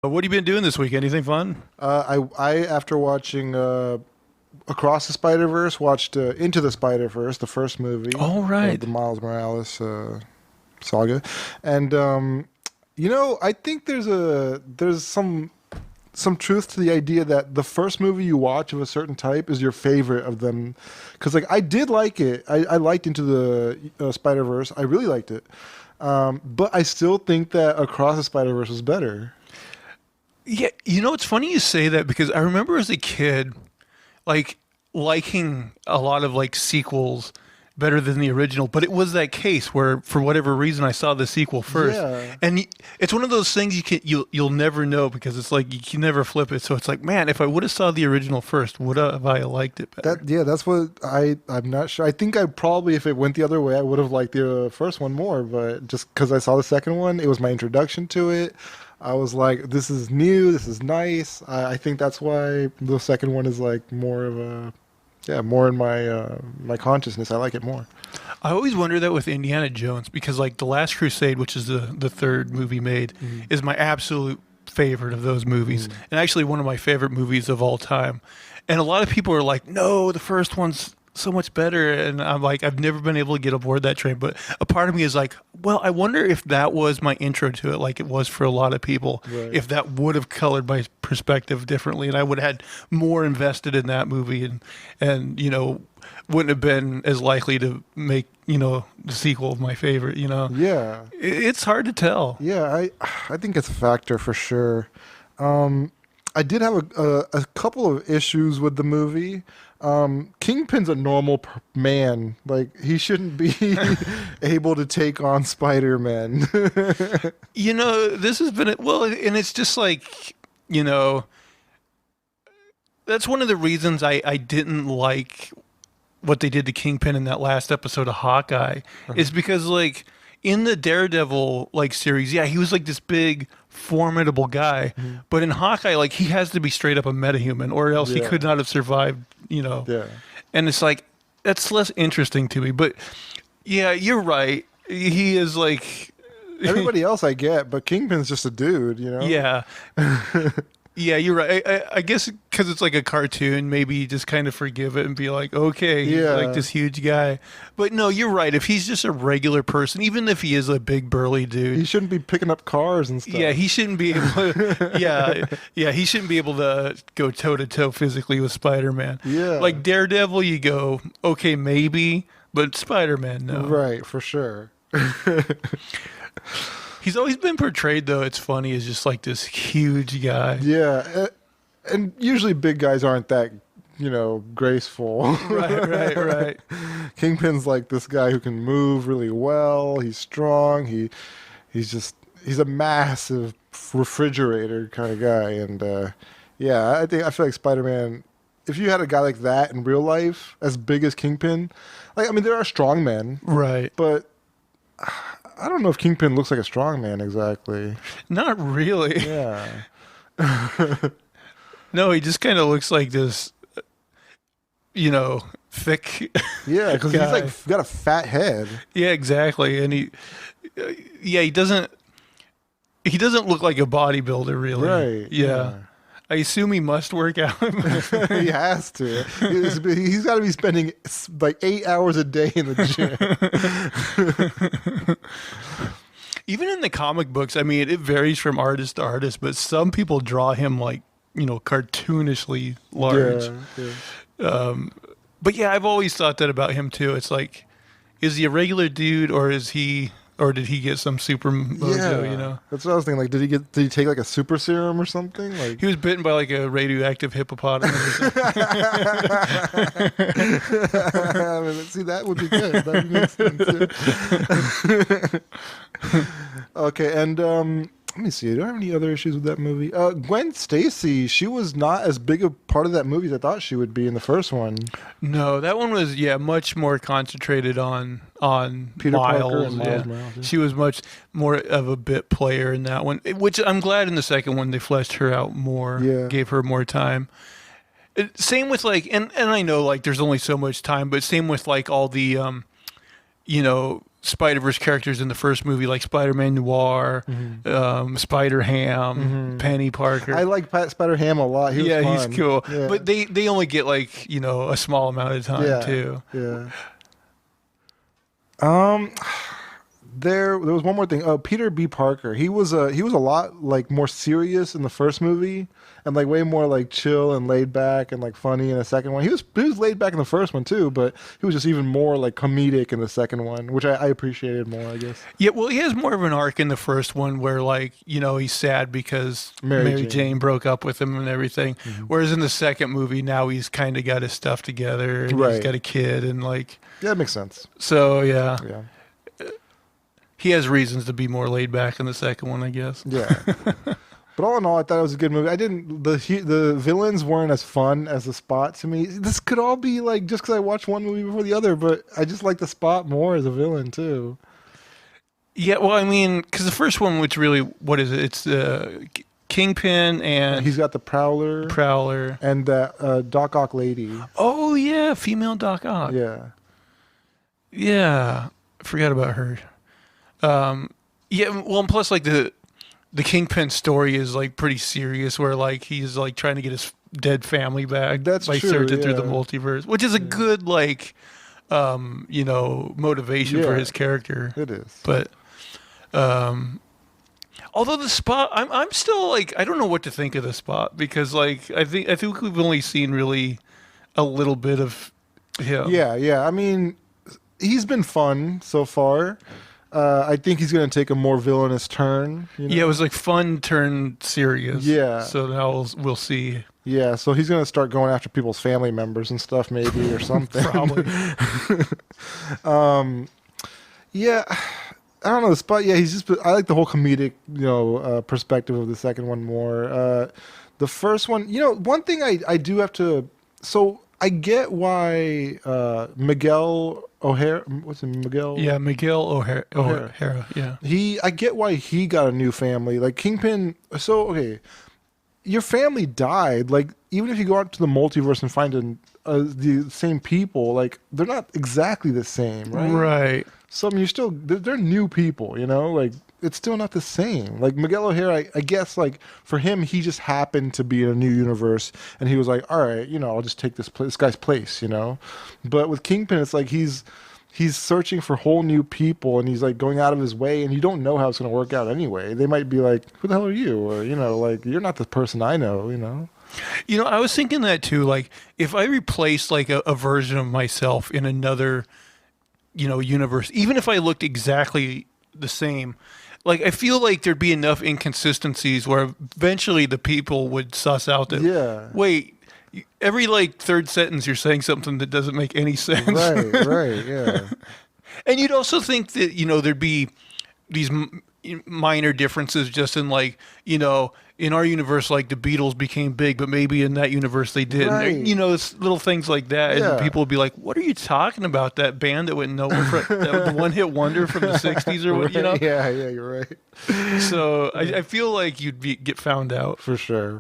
What have you been doing this week? Anything fun? I after watching Across the Spider-Verse, watched Into the Spider-Verse, the first movie All of right. the Miles Morales saga, and I think there's some truth to the idea that the first movie you watch of a certain type is your favorite of them, because like I did like it. I liked Into the Spider-Verse. I really liked it, but I still think that Across the Spider-Verse was better. Yeah, it's funny you say that because I remember as a kid, like liking a lot of like sequels better than the original, but it was that case where for whatever reason I saw the sequel first. Yeah. It's one of those things you'll never know because it's like you can never flip it. So it's like, man, if I would have saw the original first, would have I liked it better? That's what I'm not sure. I think I probably, if it went the other way, I would have liked the first one more. But just because I saw the second one, it was my introduction to it. I was like, this is new, this is nice. I think that's why the second one is like more of a, yeah, more in my consciousness. I like it more. I always wonder that with Indiana Jones because like The Last Crusade, which is the third movie made, Mm. is my absolute favorite of those movies, Mm. and actually one of my favorite movies of all time. And a lot of people are like, "No, the first one's so much better," and I'm like, I've never been able to get aboard that train. But a part of me is like, well, I wonder if that was my intro to it, like it was for a lot of people, Right. if that would have colored my perspective differently, and I would have had more invested in that movie, and wouldn't have been as likely to make the sequel of my favorite. Yeah. It's hard to tell. Yeah, I think it's a factor for sure. I did have a couple of issues with the movie. Kingpin's a normal man. Like he shouldn't be able to take on Spider-Man. This has been well, and it's just like that's one of the reasons I didn't like what they did to Kingpin in that last episode of Hawkeye is because like in the Daredevil like series, yeah, he was like this big formidable guy, Mhm. but in Hawkeye like he has to be straight up a metahuman or else he Yeah, could not have survived. yeah. And it's like that's less interesting to me, but yeah, you're right. He is like Everybody else I get, but Kingpin's just a dude, you know? yeah. Yeah, you're right. I guess because it's like a cartoon, maybe you just kind of forgive it and be like, okay, he's like Yeah. this huge guy. But no, you're right. If he's just a regular person, even if he is a big burly He dude, shouldn't be picking up cars and yeah, stuff. he shouldn't be able to. Yeah, he shouldn't be able to go toe to toe physically with Spider-Man. Yeah. Like Daredevil, you go, okay, maybe, but Spider-Man, no. Right, for sure. He's always been portrayed though. It's funny as just like this huge guy. Yeah. And usually big guys aren't that, graceful. Right. Kingpin's like this guy who can move really well. He's strong. He's a massive refrigerator kind of guy. And yeah, I feel like Spider-Man. If you had a guy like that in real life, as big as Kingpin, like I mean, there are strong men, Right. but I don't know if Kingpin looks like a strong man exactly. Not really. Yeah. No, he just kind of looks like this, thick Yeah, because he's guy. like got a fat head. Yeah, exactly. And yeah, he doesn't look like a bodybuilder, really. Right. Yeah. I assume he must work out. He has to. He's got to be spending like 8 hours a day in the gym. Even in the comic books, I mean, it varies from artist to artist, but some people draw him like, cartoonishly large. Yeah. But yeah, I've always thought that about him too. It's like, is he a regular dude or did he get some super mojo, Yeah. That's what I was thinking. Like, did he take like a super serum or something? Like, He was bitten by like a radioactive hippopotamus or something. I mean, see, that would be good. That would make sense. Yeah. Okay, and let me see. Do I have any other issues with that movie? Gwen Stacy, she was not as big a part of that movie as I thought she would be in the first one. No, that one was much more concentrated on Peter Miles. Parker and Miles Yeah. Morales. Yeah. She was much more of a bit player in that one, which I'm glad in the second one they fleshed her out more, Yeah. gave her more time. Same with like, and I know like there's only so much time, but same with like all the you know, Spiderverse characters in the first movie, like Spider-Man Noir, Spider-Ham, Penny I Parker. like Spider Ham a lot. He was Yeah, he's fun. cool. Yeah. But they only get like, a small amount of time Yeah. too. Yeah. Um, there was one more thing. Peter B. Parker. He was a lot like more serious in the first movie, and like way more like chill and laid back and like funny in the second one. He was laid back in the first one too, but he was just even more like comedic in the second one, which I appreciated more, I guess. Yeah, well, he has more of an arc in the first one where, like, he's sad because Mary Mary Jane. Jane broke up with him and everything. Whereas in the second movie, now he's kind of got his stuff together and he's Right. got a kid and like, Yeah, that makes sense. so yeah, Yeah. he has reasons to be more laid back in the second one, I guess. Yeah. But all in all, I thought it was a good movie. I didn't. The villains weren't as fun as the Spot to me. This could all be like just because I watched one movie before the other, but I just like the Spot more as a villain too. Yeah, well, I mean, because the first one, which really, what is it? It's Kingpin and He's got the Prowler Prowler. and that Doc Ock lady. Oh yeah, female Doc Ock. Yeah. Yeah, I forgot about her. Yeah, well, and plus like the Kingpin story is like pretty serious, where like he's like trying to get his dead family back That's by true, searching through the yeah. multiverse, which is a good like motivation for Yeah. his character. It is. But although the Spot, I'm still like, I don't know what to think of the Spot, because like I think we've only seen really a little bit of him. Yeah. I mean, he's been fun so far. I think he's going to take a more villainous turn. Yeah, it was like fun turned serious. Yeah. So now we'll see. Yeah, so he's going to start going after people's family members and stuff, maybe, or something. Probably. Yeah, I don't know. Spot. Yeah, he's just. I like the whole comedic, perspective of the second one more. The first one, one thing I do have to. So I get why Miguel O'Hara. What's it, Miguel? Yeah, Miguel O'Hara. O'Hara. Yeah. I get why he got a new family. Like Kingpin. So okay, your family died. Like even if you go out to the multiverse and find the same people, like they're not exactly the same, right? Right. So I mean, they're new people, like it's still not the same. Like Miguel O'Hara, I guess, like for him, he just happened to be in a new universe, and he was like, all right, I'll just take this guy's place, But with Kingpin, it's like he's searching for whole new people, and he's like going out of his way, and you don't know how it's going to work out anyway. They might be like, who the hell are you? Or like you're not the person I know. I was thinking that too. Like, if I replaced like a version of myself in another, universe, even if I looked exactly the same, like I feel like there'd be enough inconsistencies where eventually the people would suss out that, Yeah. wait, every like third sentence you're saying something that doesn't make any sense. Right, yeah. And you'd also think that, there'd be these minor differences just in like, in our universe, like the Beatles became big, but maybe in that universe they didn't. Right. It's little things like that. Yeah. And people would be like, what are you talking about? That band that went nowhere, the one hit wonder from the 60s or what, Right. Yeah, you're right. So I feel like get found out. For sure.